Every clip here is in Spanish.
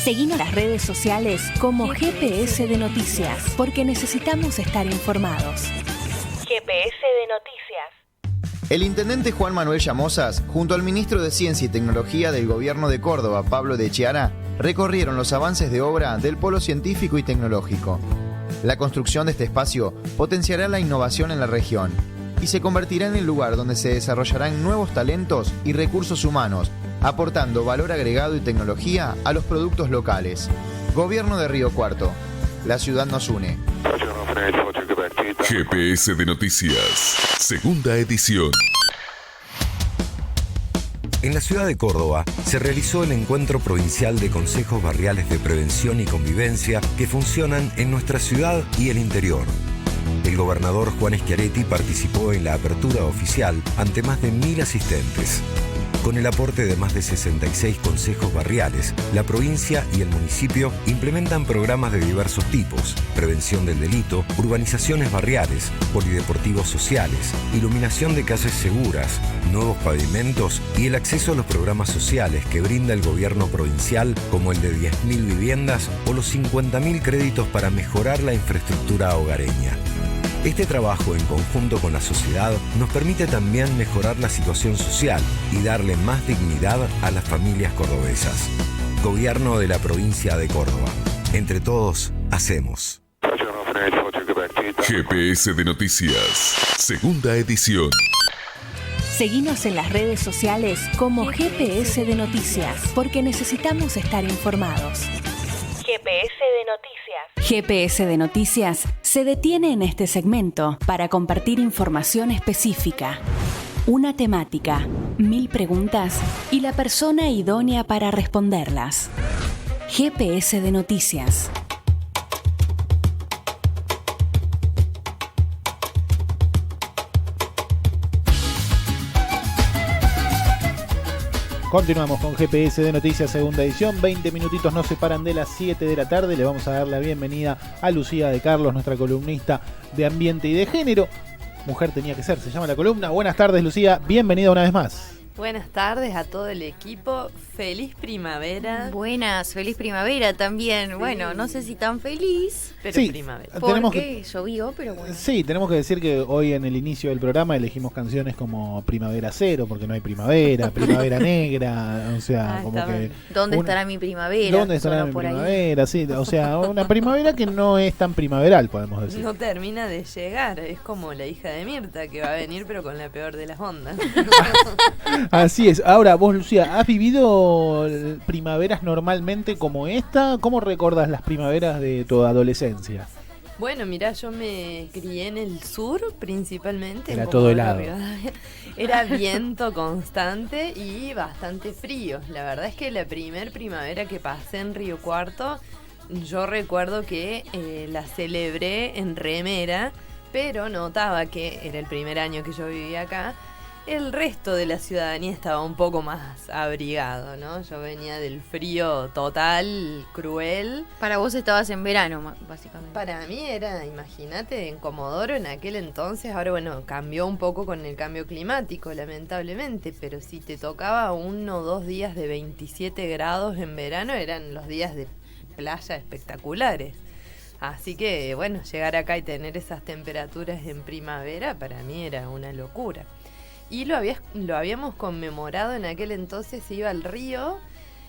Seguinos en las redes sociales como GPS de Noticias, porque necesitamos estar informados. GPS de Noticias. El intendente Juan Manuel Llamosas, junto al ministro de Ciencia y Tecnología del Gobierno de Córdoba, Pablo de Chiara, recorrieron los avances de obra del Polo Científico y Tecnológico. La construcción de este espacio potenciará la innovación en la región y se convertirá en el lugar donde se desarrollarán nuevos talentos y recursos humanos, aportando valor agregado y tecnología a los productos locales. Gobierno de Río Cuarto. La ciudad nos une. GPS de Noticias, segunda edición. En la ciudad de Córdoba se realizó el encuentro provincial de consejos barriales de prevención y convivencia que funcionan en nuestra ciudad y el interior. El gobernador Juan Schiaretti participó en la apertura oficial ante más de 1.000 asistentes. Con el aporte de más de 66 consejos barriales, la provincia y el municipio implementan programas de diversos tipos: prevención del delito, urbanizaciones barriales, polideportivos sociales, iluminación de calles seguras, nuevos pavimentos y el acceso a los programas sociales que brinda el gobierno provincial, como el de 10.000 viviendas o los 50.000 créditos para mejorar la infraestructura hogareña. Este trabajo en conjunto con la sociedad nos permite también mejorar la situación social y darle más dignidad a las familias cordobesas. Gobierno de la provincia de Córdoba. Entre todos, hacemos. GPS de Noticias, segunda edición. Seguinos en las redes sociales como GPS de Noticias, porque necesitamos estar informados. GPS de Noticias. GPS de Noticias se detiene en este segmento para compartir información específica, una temática, 1000 preguntas y la persona idónea para responderlas. GPS de Noticias. Continuamos con GPS de Noticias, segunda edición. 20 minutitos nos separan de las 7 de la tarde. Le vamos a dar la bienvenida a Lucía de Carlos, nuestra columnista de Ambiente y de Género. Mujer tenía que ser, se llama la columna. Buenas tardes, Lucía. Bienvenida una vez más. Buenas tardes a todo el equipo. Feliz primavera. Buenas, feliz primavera también. Sí. Bueno, no sé si tan feliz, pero sí, primavera. Porque llovió, pero bueno. Sí, tenemos que decir que hoy en el inicio del programa elegimos canciones como Primavera Cero, porque no hay primavera, Primavera Negra, o sea, como que... ¿Dónde estará mi primavera? ¿Dónde estará mi primavera? Sí, o sea, una primavera que no es tan primaveral, podemos decir. No termina de llegar, es como la hija de Mirta, que va a venir pero con la peor de las ondas. Así es. Ahora, vos, Lucía, ¿has vivido primaveras normalmente como esta? ¿Cómo recordás las primaveras de tu adolescencia? Bueno, mirá, yo me crié en el sur principalmente. Era todo helado. Era viento constante y bastante frío. La verdad es que la primer primavera que pasé en Río Cuarto, yo recuerdo que la celebré en remera, pero notaba que era el primer año que yo vivía acá. El resto de la ciudadanía estaba un poco más abrigado, ¿no? Yo venía del frío total, cruel. Para vos estabas en verano, básicamente. Para mí era, imagínate, en Comodoro en aquel entonces. Ahora, bueno, cambió un poco con el cambio climático, lamentablemente. Pero si te tocaba 1 o 2 días de 27 grados en verano, eran los días de playa espectaculares. Así que, bueno, llegar acá y tener esas temperaturas en primavera, para mí era una locura. Y lo habíamos conmemorado en aquel entonces, se iba al río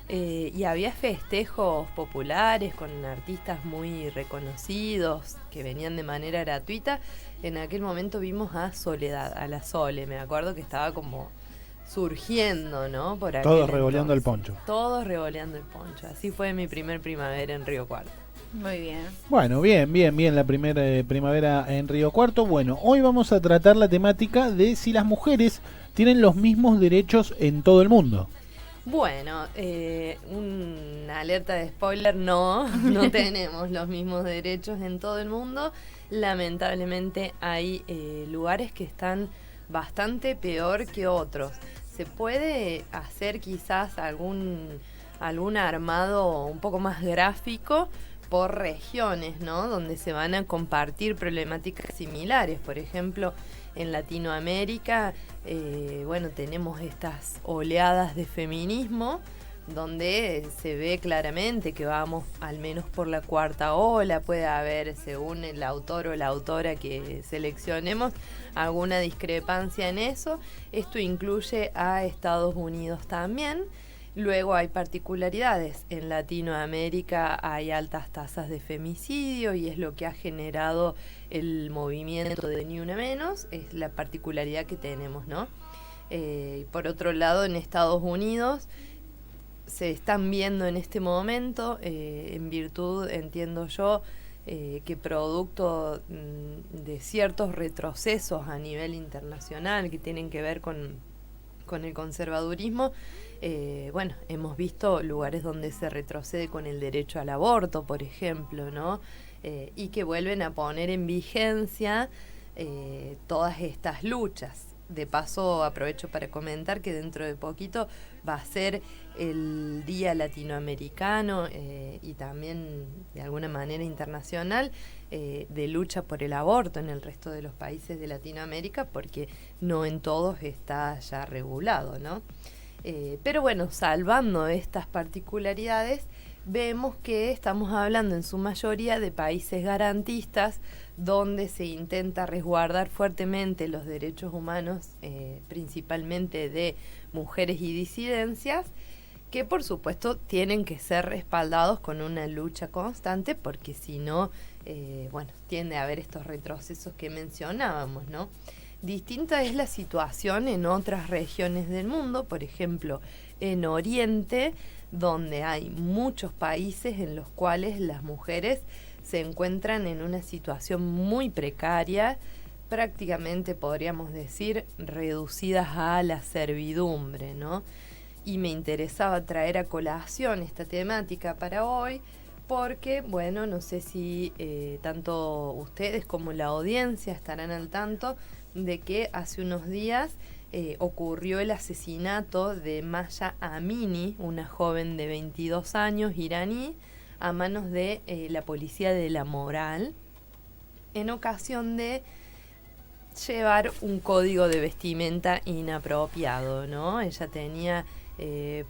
y había festejos populares con artistas muy reconocidos que venían de manera gratuita. En aquel momento vimos a Soledad, a la Sole, me acuerdo que estaba como surgiendo, ¿no? Por todos revoleando el poncho. Todos revoleando el poncho. Así fue mi primer primavera en Río Cuarto. Muy bien. Bueno, bien, la primera primavera en Río Cuarto. Bueno, hoy vamos a tratar la temática de si las mujeres tienen los mismos derechos en todo el mundo. Bueno, una alerta de spoiler, no tenemos los mismos derechos en todo el mundo. Lamentablemente hay lugares que están bastante peor que otros. Se puede hacer quizás algún armado un poco más gráfico por regiones, ¿no? Donde se van a compartir problemáticas similares. Por ejemplo, en Latinoamérica, tenemos estas oleadas de feminismo, donde se ve claramente que vamos al menos por la cuarta ola. Puede haber, según el autor o la autora que seleccionemos, alguna discrepancia en eso. Esto incluye a Estados Unidos también. Luego hay particularidades. En Latinoamérica hay altas tasas de femicidio y es lo que ha generado el movimiento de Ni Una Menos, es la particularidad que tenemos, ¿no? Por otro lado, en Estados Unidos se están viendo en este momento, en virtud, entiendo yo, que producto de ciertos retrocesos a nivel internacional que tienen que ver con el conservadurismo, bueno, hemos visto lugares donde se retrocede con el derecho al aborto, por ejemplo, ¿no? Y que vuelven a poner en vigencia todas estas luchas. De paso, aprovecho para comentar que dentro de poquito va a ser el Día Latinoamericano y también de alguna manera internacional de lucha por el aborto en el resto de los países de Latinoamérica, porque no en todos está ya regulado, ¿no? Pero bueno, salvando estas particularidades, vemos que estamos hablando en su mayoría de países garantistas donde se intenta resguardar fuertemente los derechos humanos, principalmente de mujeres y disidencias, que por supuesto tienen que ser respaldados con una lucha constante, porque si no, bueno, tiende a haber estos retrocesos que mencionábamos, ¿no? Distinta es la situación en otras regiones del mundo, por ejemplo, en Oriente, donde hay muchos países en los cuales las mujeres se encuentran en una situación muy precaria, prácticamente podríamos decir reducidas a la servidumbre, ¿no? Y me interesaba traer a colación esta temática para hoy porque, bueno, no sé si tanto ustedes como la audiencia estarán al tanto de que hace unos días ocurrió el asesinato de Mahsa Amini, una joven de 22 años iraní, a manos de la policía de la moral, en ocasión de llevar un código de vestimenta inapropiado, ¿no? Ella tenía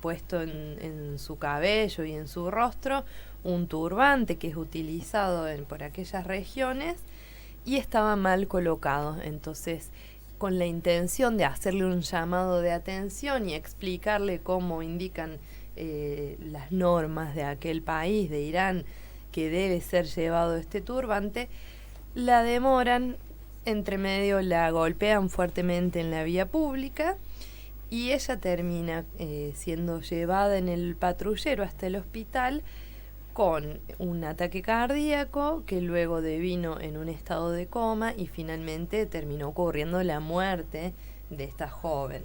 puesto en su cabello y en su rostro un turbante que es utilizado por aquellas regiones y estaba mal colocado. Entonces, con la intención de hacerle un llamado de atención y explicarle cómo indican las normas de aquel país, de Irán, que debe ser llevado este turbante, la demoran, entre medio la golpean fuertemente en la vía pública y ella termina siendo llevada en el patrullero hasta el hospital con un ataque cardíaco que luego devino en un estado de coma y finalmente terminó ocurriendo la muerte de esta joven.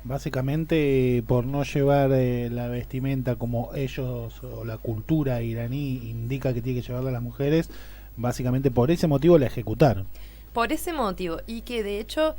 Básicamente por no llevar la vestimenta como ellos o la cultura iraní indica que tiene que llevarla a las mujeres, básicamente por ese motivo la ejecutaron. Por ese motivo, y que de hecho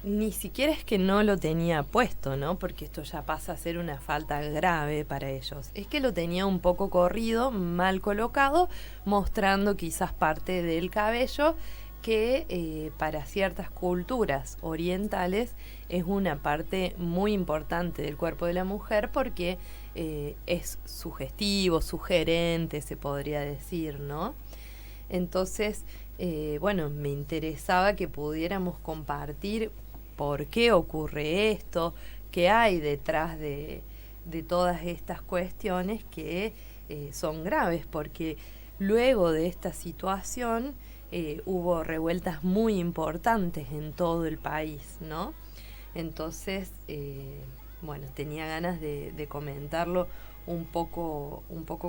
ni siquiera es que no lo tenía puesto, ¿no? Porque esto ya pasa a ser una falta grave para ellos. Es que lo tenía un poco corrido, mal colocado, mostrando quizás parte del cabello que para ciertas culturas orientales es una parte muy importante del cuerpo de la mujer porque es sugestivo, sugerente, se podría decir, ¿no? Entonces, bueno, me interesaba que pudiéramos compartir por qué ocurre esto, qué hay detrás de todas estas cuestiones que son graves, porque luego de esta situación hubo revueltas muy importantes en todo el país, ¿no? Entonces, bueno, tenía ganas de comentarlo un poco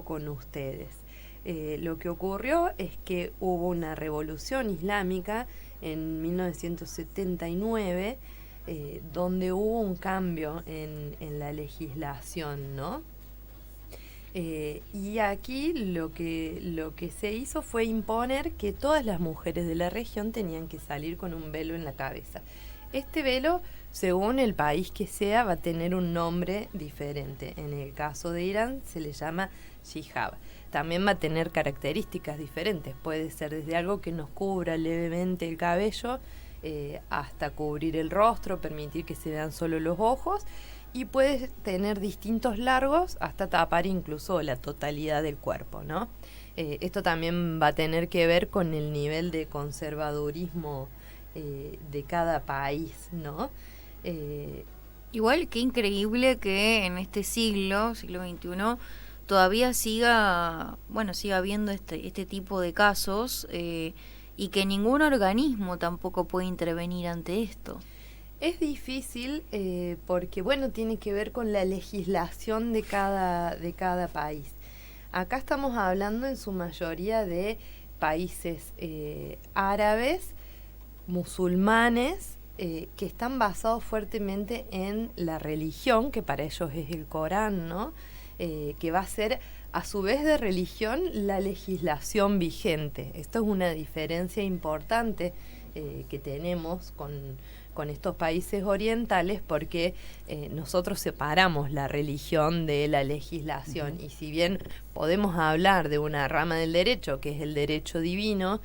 con ustedes. Lo que ocurrió es que hubo una revolución islámica en 1979 donde hubo un cambio en la legislación, ¿no? Y aquí lo que se hizo fue imponer que todas las mujeres de la región tenían que salir con un velo en la cabeza. Este velo, según el país que sea, va a tener un nombre diferente. En el caso de Irán se le llama hijab. También va a tener características diferentes. Puede ser desde algo que nos cubra levemente el cabello hasta cubrir el rostro, permitir que se vean solo los ojos, y puede tener distintos largos hasta tapar incluso la totalidad del cuerpo, ¿no? Esto también va a tener que ver con el nivel de conservadurismo de cada país, ¿no? Igual que increíble que en este siglo XXI, todavía siga habiendo este tipo de casos y que ningún organismo tampoco puede intervenir ante esto. Es difícil porque, bueno, tiene que ver con la legislación de cada país. Acá estamos hablando en su mayoría de países árabes, musulmanes, que están basados fuertemente en la religión, que para ellos es el Corán, ¿no? Que va a ser, a su vez de religión, la legislación vigente. Esto es una diferencia importante que tenemos con estos países orientales, porque nosotros separamos la religión de la legislación. Y si bien podemos hablar de una rama del derecho, que es el derecho divino,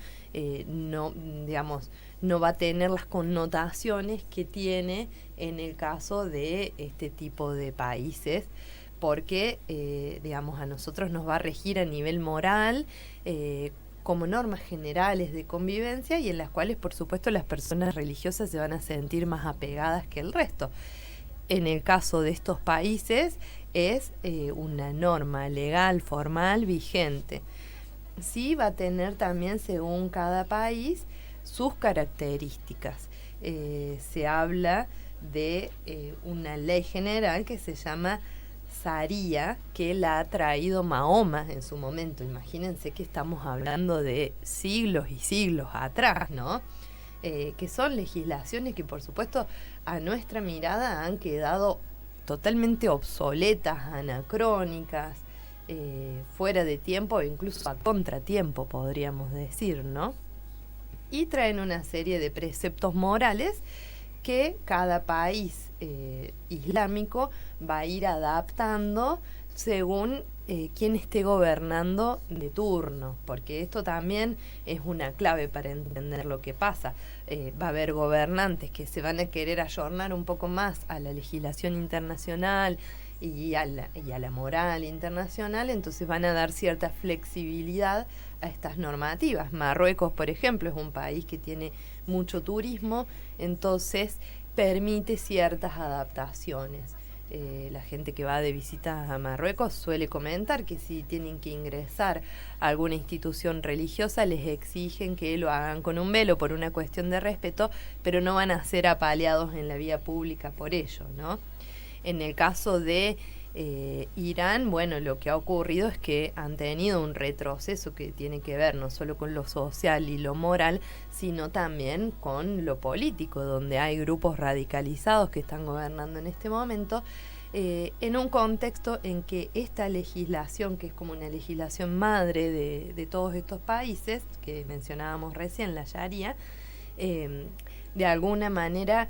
no va a tener las connotaciones que tiene en el caso de este tipo de países, porque a nosotros nos va a regir a nivel moral, como normas generales de convivencia, y en las cuales, por supuesto, las personas religiosas se van a sentir más apegadas que el resto. En el caso de estos países es una norma legal, formal, vigente. Sí va a tener también, según cada país, sus características. Se habla de una ley general que se llama Sharia, que la ha traído Mahoma en su momento. Imagínense que estamos hablando de siglos y siglos atrás, ¿no? Que son legislaciones que, por supuesto, a nuestra mirada han quedado totalmente obsoletas, anacrónicas, fuera de tiempo, e incluso a contratiempo, podríamos decir, ¿no? Y traen una serie de preceptos morales que cada país islámico va a ir adaptando según quién esté gobernando de turno, porque esto también es una clave para entender lo que pasa. Va a haber gobernantes que se van a querer ayornar un poco más a la legislación internacional y a la moral internacional, entonces van a dar cierta flexibilidad a estas normativas. Marruecos, por ejemplo, es un país que tiene mucho turismo, entonces permite ciertas adaptaciones. La gente que va de visita a Marruecos suele comentar que si tienen que ingresar a alguna institución religiosa les exigen que lo hagan con un velo por una cuestión de respeto, pero no van a ser apaleados en la vía pública por ello, ¿no? En el caso de Irán, bueno, lo que ha ocurrido es que han tenido un retroceso que tiene que ver no solo con lo social y lo moral, sino también con lo político, donde hay grupos radicalizados que están gobernando en este momento, en un contexto en que esta legislación, que es como una legislación madre de todos estos países, que mencionábamos recién, la Sharia, de alguna manera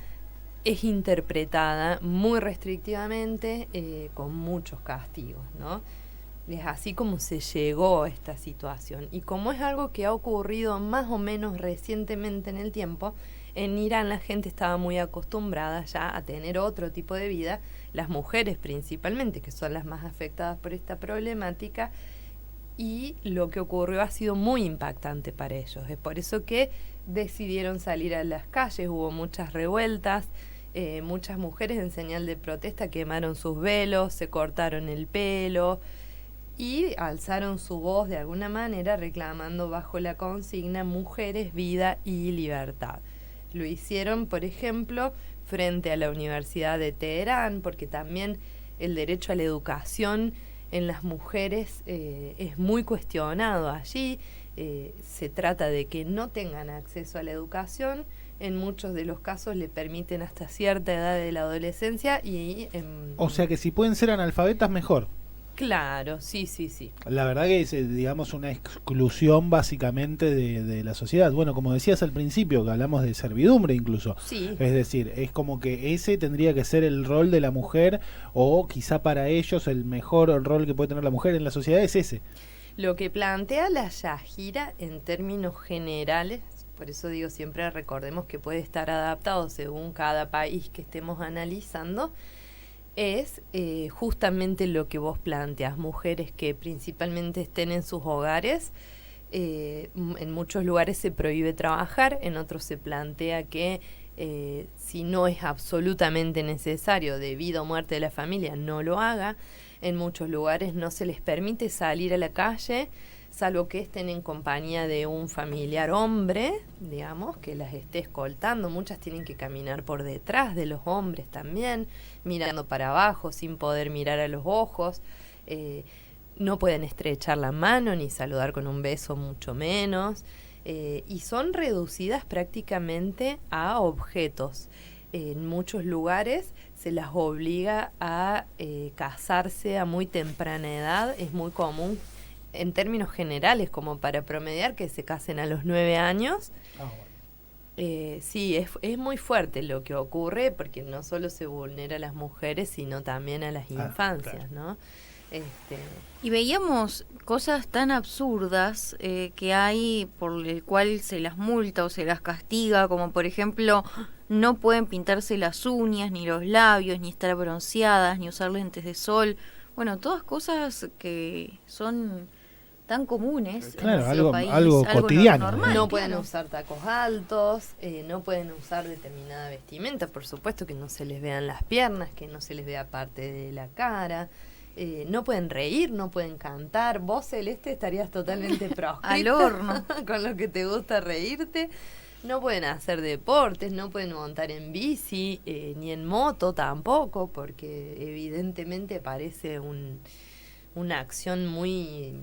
es interpretada muy restrictivamente, con muchos castigos, ¿no? Es así como se llegó a esta situación. Y como es algo que ha ocurrido más o menos recientemente en el tiempo, en Irán la gente estaba muy acostumbrada ya a tener otro tipo de vida, las mujeres principalmente, que son las más afectadas por esta problemática, y lo que ocurrió ha sido muy impactante para ellos. Es por eso que decidieron salir a las calles, hubo muchas revueltas. Muchas mujeres en señal de protesta quemaron sus velos, se cortaron el pelo y alzaron su voz de alguna manera reclamando bajo la consigna mujeres, vida y libertad. Lo hicieron, por ejemplo, frente a la Universidad de Teherán, porque también el derecho a la educación en las mujeres es muy cuestionado allí. Se trata de que no tengan acceso a la educación. En muchos de los casos le permiten hasta cierta edad de la adolescencia y... o sea que si pueden ser analfabetas, mejor. Claro, sí. La verdad que es, digamos, una exclusión básicamente de la sociedad. Bueno, como decías al principio, que hablamos de servidumbre incluso. Sí. Es decir, es como que ese tendría que ser el rol de la mujer, o quizá para ellos el mejor rol que puede tener la mujer en la sociedad es ese. Lo que plantea la Shahira en términos generales, por eso digo siempre recordemos que puede estar adaptado según cada país que estemos analizando, es justamente lo que vos planteas, mujeres que principalmente estén en sus hogares. En muchos lugares se prohíbe trabajar, en otros se plantea que si no es absolutamente necesario debido a muerte de la familia, no lo haga. En muchos lugares no se les permite salir a la calle, salvo que estén en compañía de un familiar hombre, digamos, que las esté escoltando. Muchas tienen que caminar por detrás de los hombres también, mirando para abajo, sin poder mirar a los ojos. No pueden estrechar la mano ni saludar con un beso, mucho menos. Y son reducidas prácticamente a objetos. En muchos lugares se las obliga a casarse a muy temprana edad. Es muy común, en términos generales, como para promediar, que se casen a los 9 años. Sí, es muy fuerte lo que ocurre, porque no solo se vulnera a las mujeres, sino también a las infancias, claro, ¿no? Y veíamos cosas tan absurdas que hay por el cual se las multa o se las castiga, como por ejemplo no pueden pintarse las uñas, ni los labios, ni estar bronceadas, ni usar lentes de sol. Bueno, todas cosas que son tan comunes, claro, en algo, país, algo cotidiano. Normal, no pueden usar tacos altos, no pueden usar determinada vestimenta, por supuesto que no se les vean las piernas, que no se les vea parte de la cara. No pueden reír, no pueden cantar. Vos, Celeste, estarías totalmente proscrita al horno con lo que te gusta reírte. No pueden hacer deportes, no pueden montar en bici, ni en moto tampoco, porque evidentemente parece una acción muy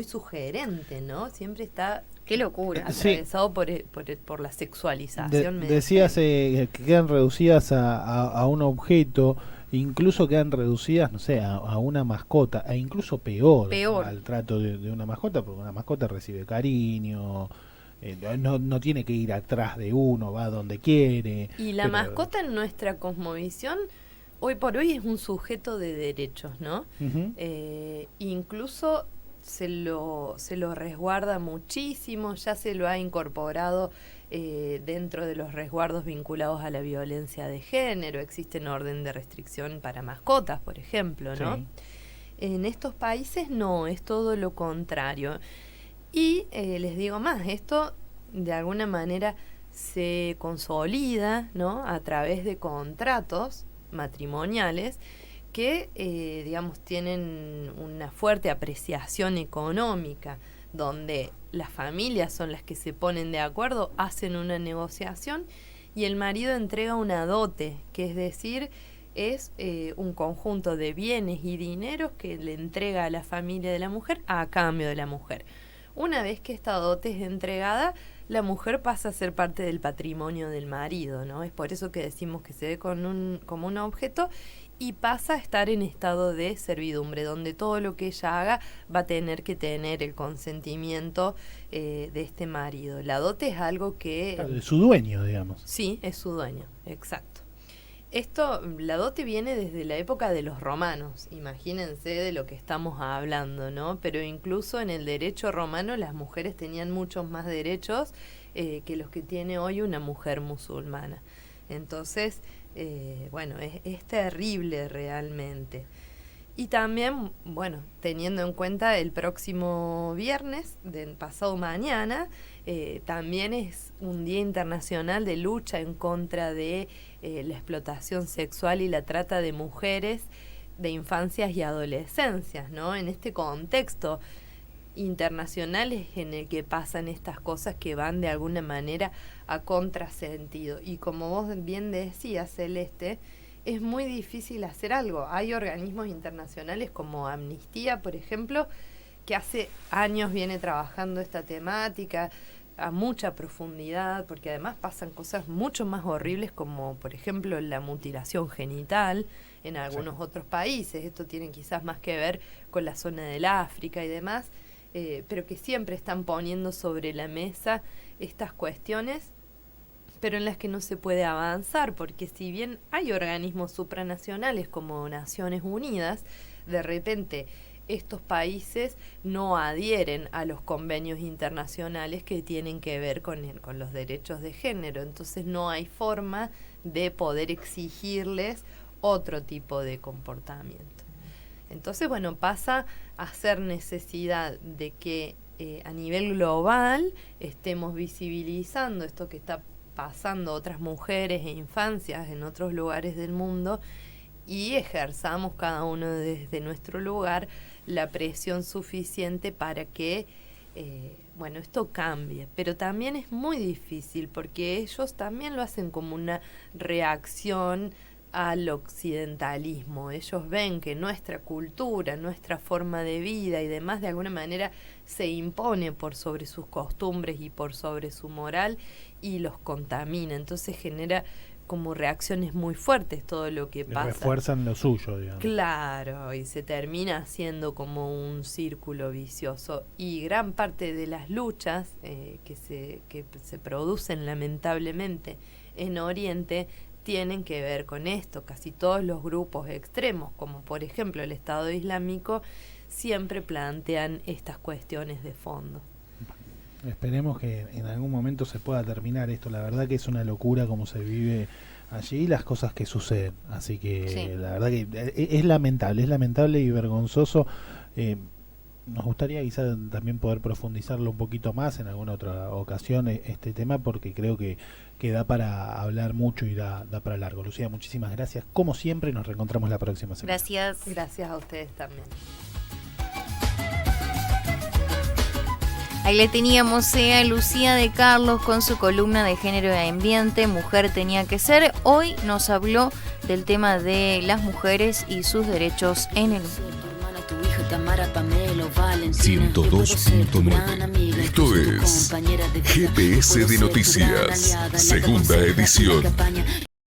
sugerente, ¿no? Siempre está... Qué locura. Atravesado por la sexualización. Decías que quedan reducidas a un objeto, incluso quedan reducidas, no sé, a una mascota, e incluso peor. Al trato de una mascota, porque una mascota recibe cariño, no tiene que ir atrás de uno, va donde quiere. Y la mascota en nuestra cosmovisión, hoy por hoy, es un sujeto de derechos, ¿no? Uh-huh. Incluso se lo resguarda muchísimo, ya se lo ha incorporado dentro de los resguardos vinculados a la violencia de género. Existen orden de restricción para mascotas, por ejemplo, ¿no? Sí. En estos países no, es todo lo contrario. Y les digo más, esto de alguna manera se consolida, ¿no?, a través de contratos matrimoniales que, digamos, tienen una fuerte apreciación económica, donde las familias son las que se ponen de acuerdo, hacen una negociación y el marido entrega una dote, que es decir, es un conjunto de bienes y dineros que le entrega a la familia de la mujer a cambio de la mujer. Una vez que esta dote es entregada, la mujer pasa a ser parte del patrimonio del marido, ¿no? Es por eso que decimos que se ve como un objeto y pasa a estar en estado de servidumbre, donde todo lo que ella haga va a tener que tener el consentimiento de este marido. La dote es algo que... Claro, de su dueño, digamos. Sí, es su dueño, exacto. La dote viene desde la época de los romanos, imagínense de lo que estamos hablando, ¿no? Pero incluso en el derecho romano las mujeres tenían muchos más derechos que los que tiene hoy una mujer musulmana. Entonces, bueno, es terrible realmente. Y también, bueno, teniendo en cuenta el próximo viernes, del pasado mañana, también es un Día Internacional de Lucha en contra de la explotación sexual y la trata de mujeres, de infancias y adolescencias, ¿no? En este contexto internacional es en el que pasan estas cosas que van de alguna manera a contrasentido. Y como vos bien decías, Celeste, es muy difícil hacer algo. Hay organismos internacionales como Amnistía, por ejemplo, que hace años viene trabajando esta temática a mucha profundidad, porque además pasan cosas mucho más horribles como, por ejemplo, la mutilación genital en algunos otros países. Esto tiene quizás más que ver con la zona del África y demás, pero que siempre están poniendo sobre la mesa estas cuestiones, pero en las que no se puede avanzar, porque si bien hay organismos supranacionales como Naciones Unidas, de repente estos países no adhieren a los convenios internacionales que tienen que ver con los derechos de género. Entonces no hay forma de poder exigirles otro tipo de comportamiento. Entonces, bueno, pasa a ser necesidad de que a nivel global estemos visibilizando esto que está pasando a otras mujeres e infancias en otros lugares del mundo y ejerzamos cada uno desde nuestro lugar la presión suficiente para que bueno, esto cambie. Pero también es muy difícil porque ellos también lo hacen como una reacción al occidentalismo. Ellos ven que nuestra cultura, nuestra forma de vida y demás de alguna manera se impone por sobre sus costumbres y por sobre su moral y los contamina. Entonces genera como reacciones muy fuertes todo lo que pasa. Refuerzan lo suyo, digamos. Claro, y se termina haciendo como un círculo vicioso. Y gran parte de las luchas que se producen lamentablemente en Oriente tienen que ver con esto. Casi todos los grupos extremos, como por ejemplo el Estado Islámico, siempre plantean estas cuestiones de fondo. Esperemos que en algún momento se pueda terminar esto. La verdad que es una locura cómo se vive allí y las cosas que suceden. Así que sí, la verdad que es lamentable y vergonzoso. Nos gustaría quizás también poder profundizarlo un poquito más en alguna otra ocasión este tema, porque creo que da para hablar mucho y da para largo. Lucía, muchísimas gracias. Como siempre, nos reencontramos la próxima semana. Gracias. Gracias a ustedes también. Ahí le teníamos a Lucía de Carlos con su columna de género y ambiente, Mujer tenía que ser. Hoy nos habló del tema de las mujeres y sus derechos en el mundo. 102.9. Esto es GPS de Noticias, segunda edición.